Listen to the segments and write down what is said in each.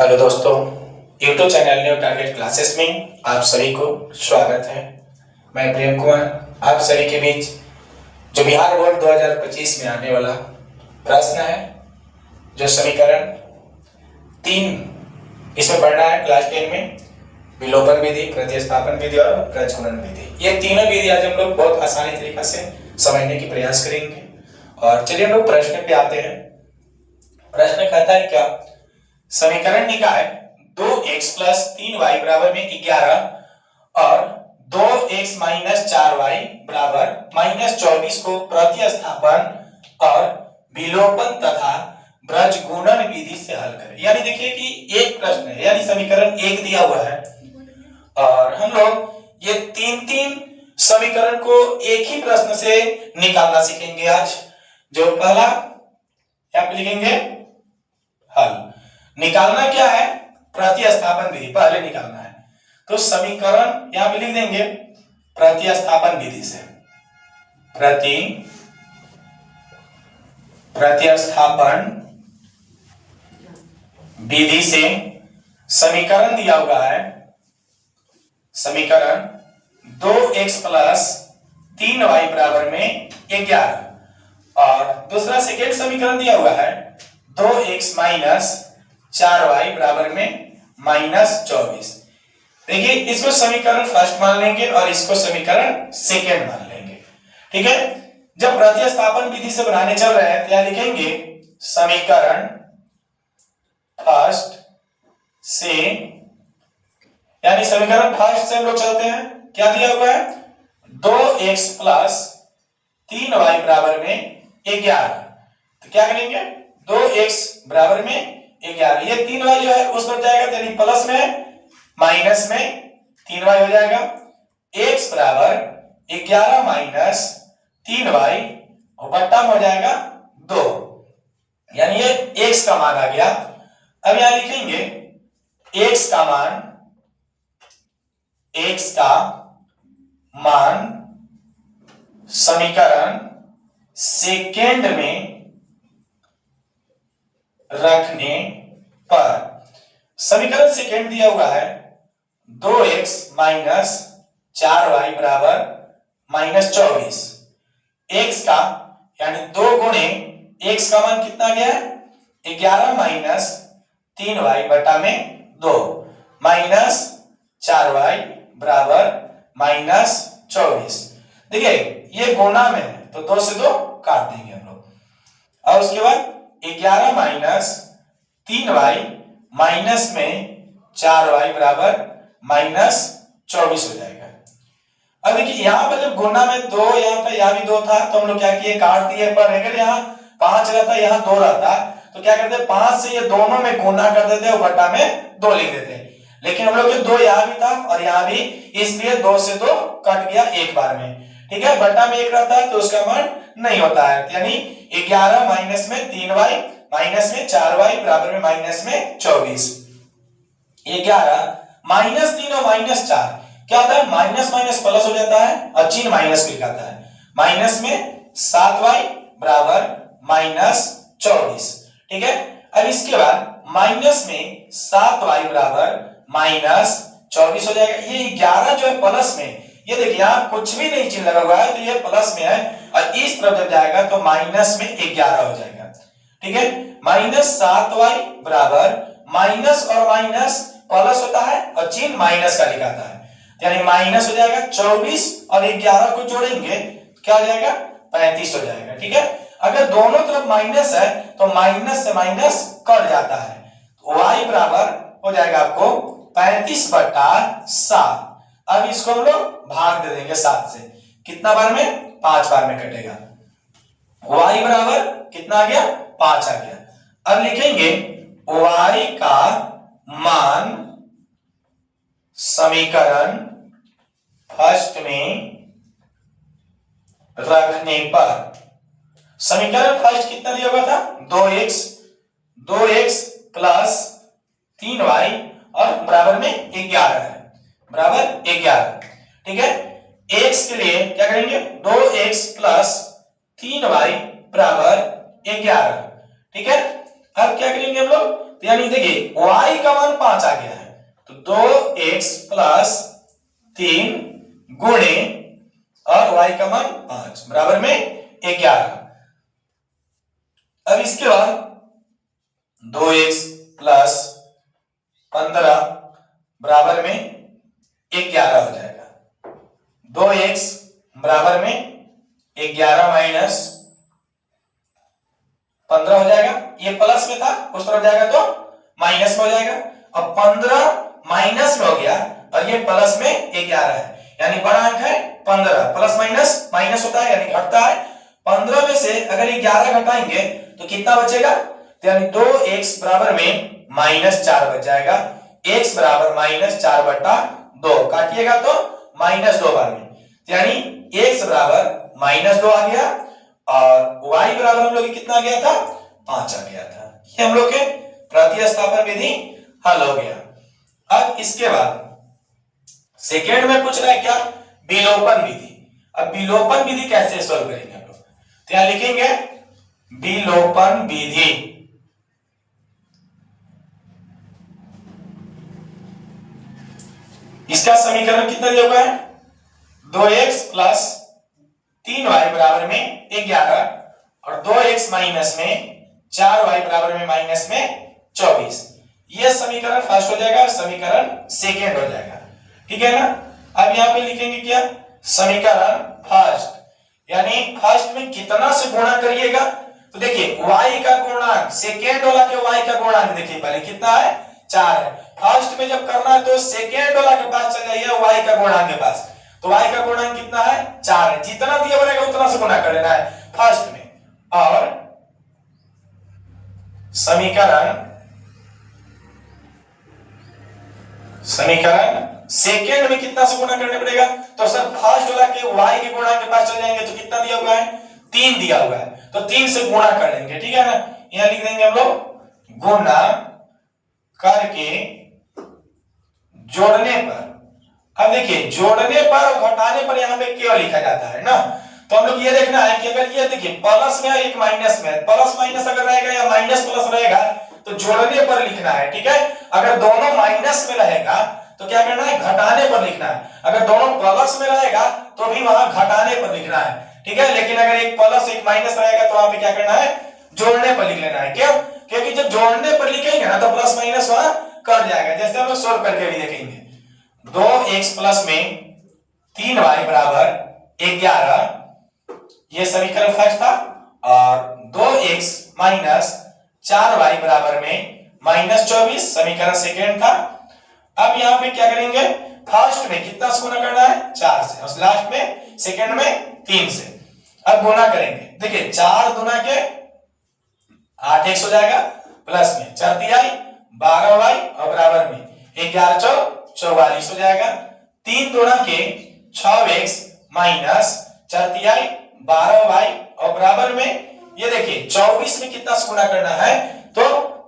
Hello दोस्तों, YouTube channel new target classes में आप सभी को स्वागत है। मैं प्रेम कुमार आप सभी के बीच जो बिहार बोर्ड 2025 में आने वाला प्रश्न है, जो समीकरण 3 इसमें पढ़ना है क्लास 10 में, विलोपन विधि, प्रतिस्थापन विधि और प्रजनन विधि। ये तीनों विधि आज हम लोग बहुत आसानी तरीके से समझने की प्रयास करेंगे। और चलिए हम लोग प्रश्न पे आते हैं। प्रश्न कहता है क्या, समीकरण निकाय 2x + 3y = 11 और 2x - 4y = -24 को प्रतिस्थापन और विलोपन तथा ब्रजगुणन विधि से हल करें। यानी देखिए कि एक प्रश्न है, यानी समीकरण एक दिया हुआ है और हम लोग ये तीन समीकरण को एक ही प्रश्न से निकालना सीखेंगे आज। जो पहला यहाँ पे लिखेंगे हल, निकालना क्या है, प्रतिस्थापन विधि पहले निकालना है। तो समीकरण यहां पे लिख देंगे प्रतिस्थापन विधि से, प्रतिस्थापन विधि से समीकरण दिया हुआ है, समीकरण 2x + 3y = 11 और दूसरा सेकेंड समीकरण दिया हुआ है 2x - 4y = -24। देखिए इसको समीकरण फर्स्ट मान लेंगे और इसको समीकरण सेकेंड मान लेंगे। ठीक है, जब प्रतिस्थापन विधि से बनाने चल रहे हैं तो यहां लिखेंगे समीकरण फर्स्ट से, यानी समीकरण फर्स्ट से हम लोग चलते हैं। क्या दिया हुआ है, 2x + 3y = 11। तो क्या करेंगे, 2x = 11, ये 3y जो है उस तरफ जाएगा, यानी प्लस में माइनस में 3y हो जाएगा। x = 11 - 3y और बट्टा में हो जाएगा 2, यानी ये x का मान आ गया। अब यहां लिखेंगे x का मान समीकरण सेकेंड में रखने पर, समीकरण सेकेंड दिया हुआ है 2x - 4y = -24। x का यानी 2 गुणे x का मान कितना गया है, 11 - 3y बटा में 2 -4y = -24। देखिए ये गुणा में है तो 2 से 2 काट देंगे हम लोग। और उसके बाद 11 - 3y माइनस में 4y = -24 हो जाएगा। अब देखिए यहां पर जब गुणा में 2, यहां पे यहां भी 2 था तो हम लोग क्या किए, काट दिए। पर अगर यहां 5 रहता, यहां 2 रहता तो क्या करते, 5 से ये दोनों में गुणा कर देते और बटा में 2 लिख देते। लेकिन हम लोग ये 2 यहां भी था और यहां भी, इसलिए 2 से 2 कट गया एक बार में। ठीक है, बटा में 1 रहता है तो उसका मान नहीं होता है, यानी 11 माइनस में 3y माइनस में 4y बराबर में -24। 11 -3 और -4 क्या होता है, माइनस माइनस प्लस हो जाता है और चिन्ह माइनस भी लिखाता है। माइनस में 7y बराबर -24। ठीक है, अब इसके बाद माइनस में 7y बराबर -24 हो जाएगा। ये 11 जो है प्लस में, ये देखिए यहां कुछ भी नहीं चिन्ह लगा हुआ है तो ये प्लस में है और इस तरफ जब जाएगा तो माइनस में 11 हो जाएगा। ठीक है, -7y बराबर माइनस और माइनस प्लस होता है और चिन्ह माइनस का लिखाता है, यानी माइनस हो जाएगा 24 और 11 को जोड़ेंगे क्या हो जाएगा, 35 हो जाएगा। ठीक है, अगर दोनों तरफ माइनस है तो माइनस से माइनस कट जाता है, तो y बराबर हो जाएगा आपको 35/7। अब इसको हम लोग भाग दे देंगे 7 से, कितना बार में, 5 बार में कटेगा। y बराबर कितना आ गया, 5 आ गया। अब लिखेंगे y का मान समीकरण फर्स्ट में रखने पर, समीकरण फर्स्ट कितना दिया हुआ था, 2x + 3y और बराबर में 11 है, बराबर 11। ठीक है, x के लिए क्या करेंगे, 2x + 3y = 11। ठीक है, अब क्या करेंगे हम लोग, तो यानी देखिए y का मान 5 आ गया है, तो 2x प्लस 3 गुणे और y का मान 5 बराबर में 11। अब इसके बाद 2x प्लस 15 बराबर में 11 हो जाएगा। 2x बराबर में 11 माइनस 15 हो जाएगा, ये प्लस में था उस तरफ जाएगा तो माइनस में हो जाएगा। अब 15 माइनस में हो गया और ये प्लस में 11 है, यानी बड़ा अंक है 15, प्लस माइनस माइनस होता है यानी घटता है। 15 में से अगर 11 घटाएंगे तो कितना बचेगा, तो यानी 2x बराबर में -4 बच जाएगा। x बराबर -4 बटा 2 काटिएगा तो -2 बार में, यानी x बराबर -2 आ गया और y बराबर हम लोग कितना आ गया था, 5 आ गया था। ये हम लोग के प्रतिस्थापन विधि हल हो गया। अब इसके बाद सेकेंड में पूछ रहा है क्या, विलोपन विधि। अब विलोपन विधि कैसे सॉल्व करेंगे हम लोग, तो यहां लिखेंगे विलोपन विधि। इसका समीकरण कितना दिया हुआ है, 2x प्लस 3y बराबर में 11 और 2x माइनस में 4y बराबर में माइनस में 24। यह समीकरण फर्स्ट हो जाएगा, समीकरण सेकेंड हो जाएगा, ठीक है ना। अब यहां पे लिखेंगे क्या, समीकरण फर्स्ट, यानी फर्स्ट में कितना से गुणा करिएगा, तो देखिए y का गुणांक सेकेंड वाला के y का गुणांक देखिए पहले कितना है, 4 है। फर्स्ट में जब करना है तो सेकेंड वाला के पास चले जाइए y का गुणांक के पास, तो y का गुणांक कितना है, 4 है। जितना दिया रहेगा उतना से गुणा कर लेना है फर्स्ट में। और समीकरण सेकेंड में कितना से गुणा करना पड़ेगा, तो सर फर्स्ट वाला के y के गुणांक के पास चले जाएंगे तो कितना दिया हुआ है, 3 दिया हुआ है, तो 3 से गुणा कर लेंगे, ठीक है ना। यहां लिख देंगे हम लोग गुणा करके जोड़ने पर। अब देखिए जोड़ने पर और घटाने पर यहाँ पे क्या लिखा जाता है ना, तो हम लोग ये देखना है कि अगर ये देखिए प्लस में एक माइनस में, प्लस माइनस अगर रहेगा या माइनस प्लस रहेगा तो जोड़ने पर लिखना है, ठीक है। अगर दोनों माइनस में रहेगा तो क्या करना है, घटाने पर लिखना है। अगर दोनों प्लस में रहेगा तो भी वहां घटाने पर लिखना है, ठीक है। लेकिन अगर एक प्लस एक माइनस रहेगा तो वहां पे क्या करना है, जोड़ने पर लिख लेना है। क्यों, क्योंकि जब जोड़ने पर लिखेंगे ना तो प्लस माइनस वहां कट जाएगा। जैसे हम लोग सोल्व करके भी देखेंगे, 2x प्लस में 3y बराबर 11, ये समीकरण फर्स्ट था, और 2x माइनस 4y बराबर में -24 समीकरण सेकेंड था। अब यहां पे क्या करेंगे, फर्स्ट में कितना से गुणा करना है, 4 से, और लास्ट में सेकेंड में 3 से। अब गुणा करेंगे, देखिए 4 गुना के 8x हो जाएगा, प्लस में 4 तिहाई 12y और बराबर में 11 चौक 44 हो जाएगा। 3 गुणा के 6x माइनस 4 तिहाई 12y और बराबर में ये देखिए 24 में कितना से गुणा करना है, तो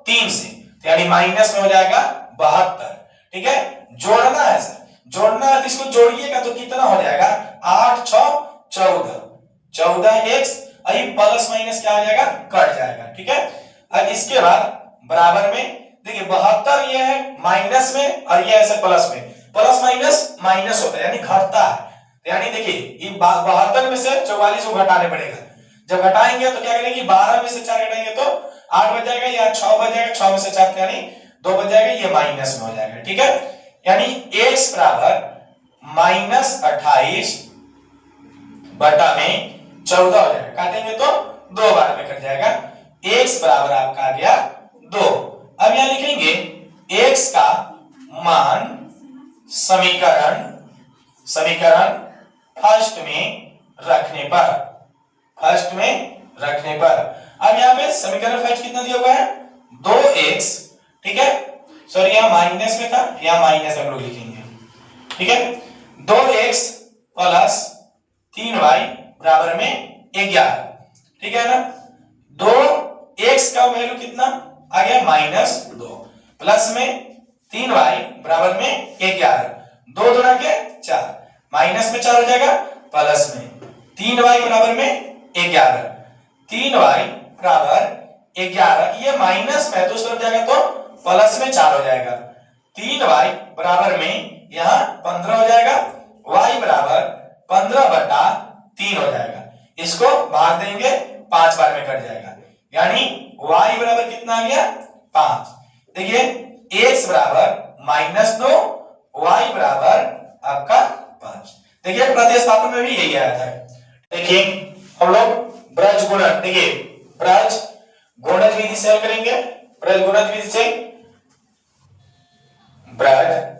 3 से, तो यानी माइनस में हो जाएगा 72, ठीक है। जोड़ना है सर, जोड़ना है तो इसको जोड़िएगा तो कितना हो जाएगा, 8 6 14, 14x, अभी प्लस माइनस क्या हो जाएगा, कट जाएगा, ठीक है। अब इसके बाद बराबर में देखिए 72 ये है माइनस में और ये ऐसे प्लस में, प्लस माइनस माइनस होता है यानी घटता है, यानी देखिए ये 72 में से 44 को घटाने पड़ेगा। जब घटाएंगे तो क्या करेंगे, 12 में से 4 घटाएंगे तो 8 बच जाएगा या 6 बच जाएगा, 6 में से 4 यानी 2 बच जाएगा, ये माइनस में हो जाएगा, ठीक है। यानी x बराबर -28 बटा में 14 हो जाएगा, काटेंगे तो 2 बार में कट जाएगा। x बराबर आपका आ गया 2। अब यहां लिखेंगे x का मान समीकरण फर्स्ट में रखने पर, अब यहां पे समीकरण फर्स्ट कितना दिया हुआ है, 2x, ठीक है। सॉरी यहां माइनस में था, यहां माइनस हम लोग लिखेंगे, ठीक है। 2x प्लस 3y बराबर में 11, ठीक है ना। 2x का वैल्यू कितना आ गया, -2, प्लस में 3y बराबर में 11, 2 गुना के 4, माइनस में 4 हो जाएगा, प्लस में 3y बराबर में 11, 3y बराबर 11, ये माइनस में है तो उस तरफ जाएगा तो प्लस में 4 हो जाएगा। 3y बराबर में यहाँ 15 हो जाएगा, y बराबर 15/3 हो जाएगा। इसको भाग देंगे 5 बार में कट जाएगा, यानी y बराबर कितना आ गया 5। देखिए x बराबर -2, y बराबर आपका 5। देखिए प्रतिस्थापन में भी यही आया था। देखिए हम लोग ब्रज गुणन, देखिए ब्रज गुणज विधि से हल करेंगे। ब्रज गुणज विधि से ब्रज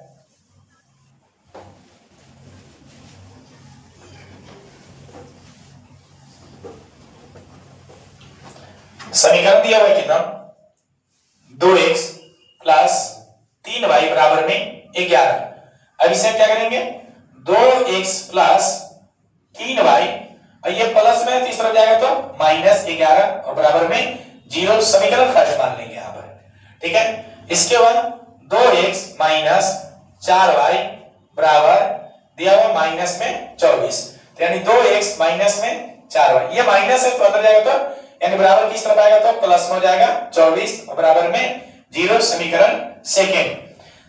समीकरण दिया हुआ है कितना 2x प्लस 3y बराबर में 11। अब इसे क्या करेंगे 2x प्लस 3y और ये प्लस में तीसरा जाएगा तो -11 और बराबर में 0। समीकरण फर्स्ट मान लेंगे यहां पर, ठीक है। इसके बाद 2x माइनस 4y बराबर दिया हुआ माइनस में 24, यानी 2x माइनस में 4y, ये माइनस है तो अंदर जाएगा तो यानी बराबर किस तरफ आएगा तो प्लस में हो जाएगा 24 और बराबर में 0। समीकरण सेकेंड।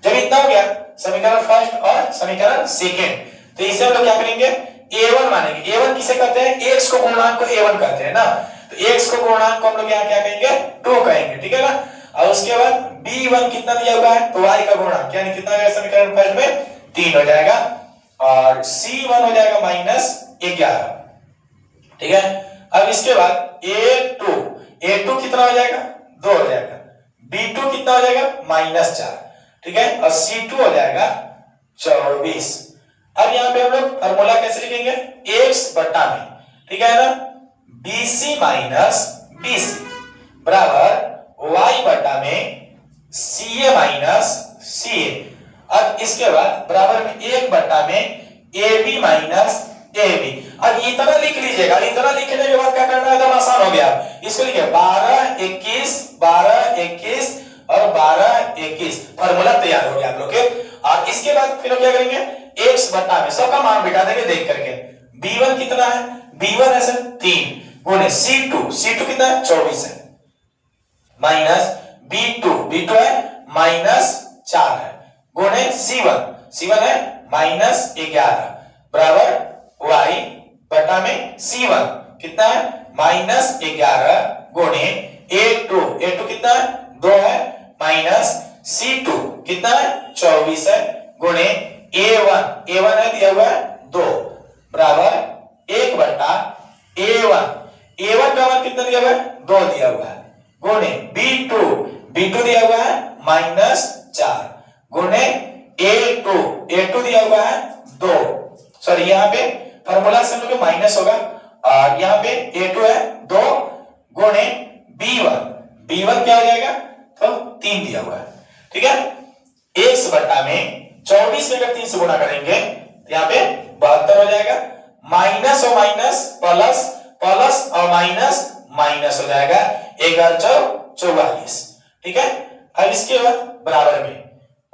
जब इतना हो गया समीकरण फर्स्ट और समीकरण सेकेंड, तो इसे हम लोग क्या करेंगे a1 मानेंगे। a1 किसे कहते हैं x को पूर्णांक को a1 कहते हैं ना, तो x को पूर्णांक को हम लोग यहाँ क्या कहेंगे 2 कहेंगे, ठीक है ना। और उसके बाद b1 कितना दिया हुआ है तो y का पूर्णांक यानी कितना आएगा समीकरण फर्स्ट में 3 हो जाएगा और c1 हो जाएगा -11, ठीक है। अब इसके बाद a2 कितना हो जाएगा 2 हो जाएगा, b2 कितना हो जाएगा -4, ठीक है, और c2 हो जाएगा 24। अब यहाँ पे हम लोग फॉर्मूला कैसे लिखेंगे x बटा में, ठीक है ना, bc माइनस bc बराबर y बटा में ca माइनस ca। अब इसके बाद बराबर में 1 बटा में ab माइनस ab। अब इतना लिख लीजिएगा, इतना लिखने के बाद क्या करना है एकदम आसान हो गया। इसको लिखिए 12 21 12 21 और 12 21, फॉर्मूला तैयार हो गया आप लोग के। और इसके बाद फिर क्या करेंगे x बटा में सबका मान बिठा देंगे देख करके। b1 कितना है b1 है सर 3 गुणे c2 कितना है 24 है, माइनस b2 है -4 है, गुणे c1 है -11 बराबर y बटा में c1 कितना है -11 गुणे a2 कितना है 2 है माइनस c2 कितना है 24 है गुणे a1 है दिया हुआ है 2 बराबर 1 बटा a1 का मान कितना दिया हुआ है 2 दिया हुआ है गुणे b2 दिया हुआ है -4 गुणे a2 दिया हुआ है 2। सॉरी यहाँ पे फॉर्मूला से हम लोग माइनस होगा और यहाँ पे a2 है 2 गुणे b1 क्या हो जाएगा तो 3 दिया हुआ है, ठीक है। x बटा में 24 में अगर 3 से गुणा करेंगे तो यहाँ पे 72 हो जाएगा, माइनस और माइनस प्लस और माइनस हो जाएगा 1144, ठीक है। अब इसके बाद बराबर में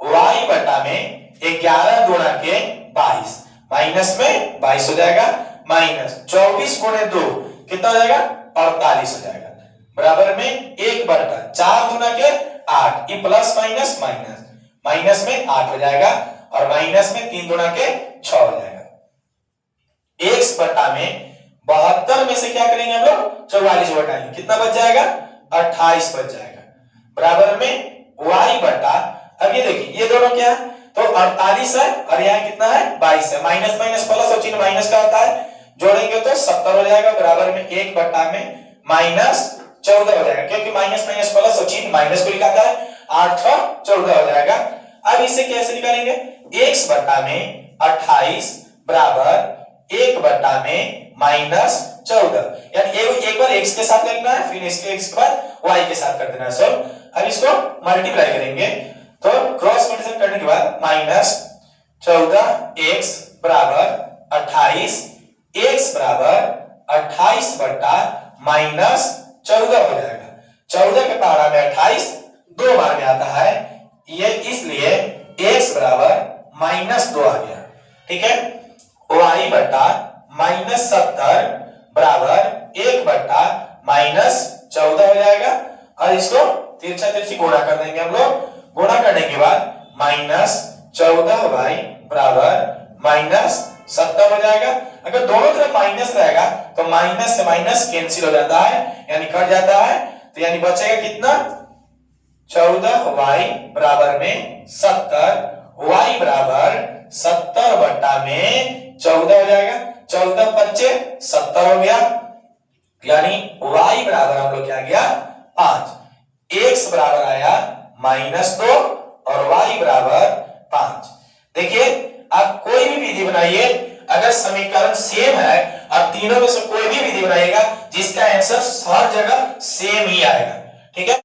y बटा में 11 गुणा के 22 माइनस में 22 हो जाएगा, माइनस 24 गुणे 2 कितना हो जाएगा 48 हो जाएगा, बराबर में 1 बटा 4 गुना के 8, ये प्लस माइनस में 8 हो जाएगा और माइनस में 3 गुना के 6 हो जाएगा। x बटा में 72 में से क्या करेंगे हम लोग 44 घटाएंगे, कितना बच जाएगा 28 बच जाएगा, बराबर में y बटा, अब ये देखिए ये दोनों क्या है तो 48 है और यहाँ कितना है 22 है, माइनस प्लस और चिन्ह माइनस का होता है, जोड़ेंगे तो 70 हो जाएगा, बराबर में 1 बटा में -14 हो जाएगा, क्योंकि माइनस प्लस और चिन्ह माइनस को लिखाता है, 8 और 14 हो जाएगा। अब इसे कैसे निकालेंगे x बटा में 28 बराबर 1 बटा में -14, यानी एक बार x के साथ लिखना है फिर इसके x के बाद y के साथ कर देना है सॉल्व। अब इसको मल्टीप्लाई करेंगे तो क्रॉस मल्टीप्लाई करने के बाद -14x बराबर 28, x बराबर 28 बटा -14 हो जाएगा। 14 के पहाड़ा में 28 2 बार में आता है, ये इसलिए x बराबर -2 आ गया, ठीक है। y बटा -70 बराबर 1 बटा -14 हो जाएगा इसको तिरछा तिरछी गुणा कर देंगे हम लोग। गुणा करने के बाद -14y बराबर -70 हो जाएगा। अगर दोनों तरफ माइनस रहेगा तो माइनस से माइनस कैंसिल हो जाता है, यानी कट जाता है। तो यानी बचेगा कितना, 14y बराबर में 70, y बराबर 70 बट्टा में 14 हो जाएगा। 14 बच्चे 70 हो गया, यानी y बराबर हम लोग क्या आ गया 5। x बराबर आया -2 और y बराबर 5। देखिए आप कोई भी विधि बनाइए, अगर समीकरण सेम है और तीनों में से कोई भी विधि बनाइएगा जिसका आंसर हर जगह सेम ही आएगा। ठीक है।